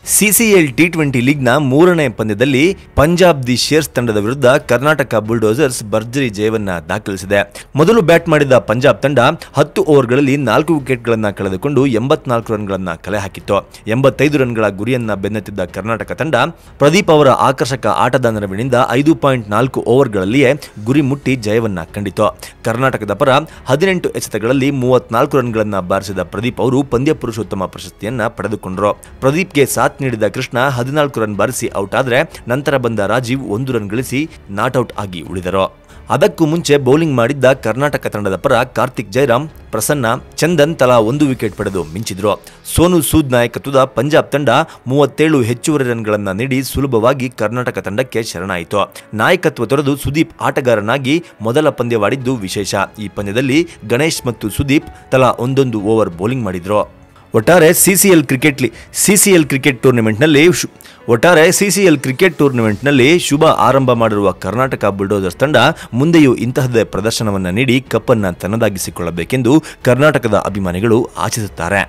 CCL T20 ಲೀಗ್ನ ಮೂರನೇ ಪಂದ್ಯದಲ್ಲಿ Punjab the shares ತಂಡದ ವಿರುದ್ಧ ಕರ್ನಾಟಕ ಬುಲ್ಡೋಸರ್ಸ್ ಭರ್ಜರಿ ಜಯವನ್ನ ದಾಖಲಿಸಿದೆ. ಮೊದಲು ಬ್ಯಾಟ್ ಮಾಡಿದ ಪಂಜಾಬ್ ತಂಡ 10 ಓವರ್ಗಳಲ್ಲಿ 4 ವಿಕೆಟ್ಗಳನ್ನು ಕಳೆದುಕೊಂಡು 84 ರನ್ಗಳನ್ನು ಕಲೆ ಹಾಕಿತ್ತು. 85 ರನ್ಗಳ ಗುರಿಯನ್ನ ಬೆನ್ನತ್ತಿದ್ದ ಕರ್ನಾಟಕ ತಂಡ ಪ್ರದೀಪ್ ಅವರ ಆಕರ್ಷಕ ಆಟದ ನೆರವಿನಿಂದ 5.4 ಓವರ್ಗಳಲ್ಲಿಯೇ ಗುರಿ ಮುಟ್ಟಿ ಜಯವನ್ನ ಕಂಡಿತು. ಕರ್ನಾಟಕದ ಪರ 18 ಎಸೆತಗಳಲ್ಲಿ 34 ರನ್ಗಳನ್ನು ಬಾರಿಸಿದ ಪ್ರದೀಪ್ ಅವರು ಪಂದ್ಯ ಪುರುಷೋತ್ತಮ ಪ್ರಶಸ್ತಿಯನ್ನ ಪಡೆದುಕೊಂಡರು. ಪ್ರದೀಪ್ಗೆ ಸಾಥ್ ನೀಡಿದ ಕೃಷ್ಣ 14 ರನ್ ಬಾರಿಸಿ ಔಟ್ ಆದರೆ ನಂತರ ಬಂದ ರಾಜೀವ್ 1 ರನ್ ಗಳಿಸಿ ನಾಟ್ಔಟ್ ಆಗಿ ಉಳಿದರು. ಅದಕ್ಕೂ ಮುಂಚೆ ಬೌಲಿಂಗ್ ಮಾಡಿದ್ದ ಕರ್ನಾಟಕ ತಂಡದ ಪರ ಕಾರ್ತಿಕ್ ಜಯರಾಮ್, ಪ್ರಸನ್ನ, ಚಂದನ್ ತಲಾ 1 ವಿಕೆಟ್ ಪಡೆದು ಮಿಂಚಿದ್ರು. ಸೋನು ಸೂದ್ ನಾಯಕತ್ವದ ಪಂಜಾಬ್ ತಂಡ 37 ಹೆಚ್ಚುವರಿ ರನ್ಗಳನ್ನು ನೀಡಿ ಸುಲಭವಾಗಿ ಕರ್ನಾಟಕ ತಂಡಕ್ಕೆ ಶರಣಾಯಿತು. ನಾಯಕತ್ವ ತೊರೆದು ಸುದೀಪ್ ಆಟಗಾರನಾಗಿ ಮೊದಲ ಪಂದ್ಯವಾಡಿದ್ದು ವಿಶೇಷ. ಈ ಪಂದ್ಯದಲ್ಲಿ ಗಣೇಶ್ ಮತ್ತು ಸುದೀಪ್ ತಲಾ 1 ಓವರ್ ಬೌಲಿಂಗ್ ಮಾಡಿದ್ರು. ಒಟ್ಟಾರೆ ಸಿಸಿಎಲ್ ಕ್ರಿಕೆಟ್ ಟೂರ್ನಿಮೆಂಟ್ನಲ್ಲಿ ಶುಭ ಆರಂಭ ಮಾಡಿರುವ ಕರ್ನಾಟಕ ಬುಲ್ಡೋಸರ್ಸ್ ತಂಡ ಮುಂದೆಯೂ ಇಂತಹದ್ದೇ ಪ್ರದರ್ಶನವನ್ನು ನೀಡಿ ಕಪ್ಪನ್ನು ತನ್ನದಾಗಿಸಿಕೊಳ್ಳಬೇಕೆಂದು ಕರ್ನಾಟಕದ ಅಭಿಮಾನಿಗಳು ಆಶಿಸುತ್ತಾರೆ.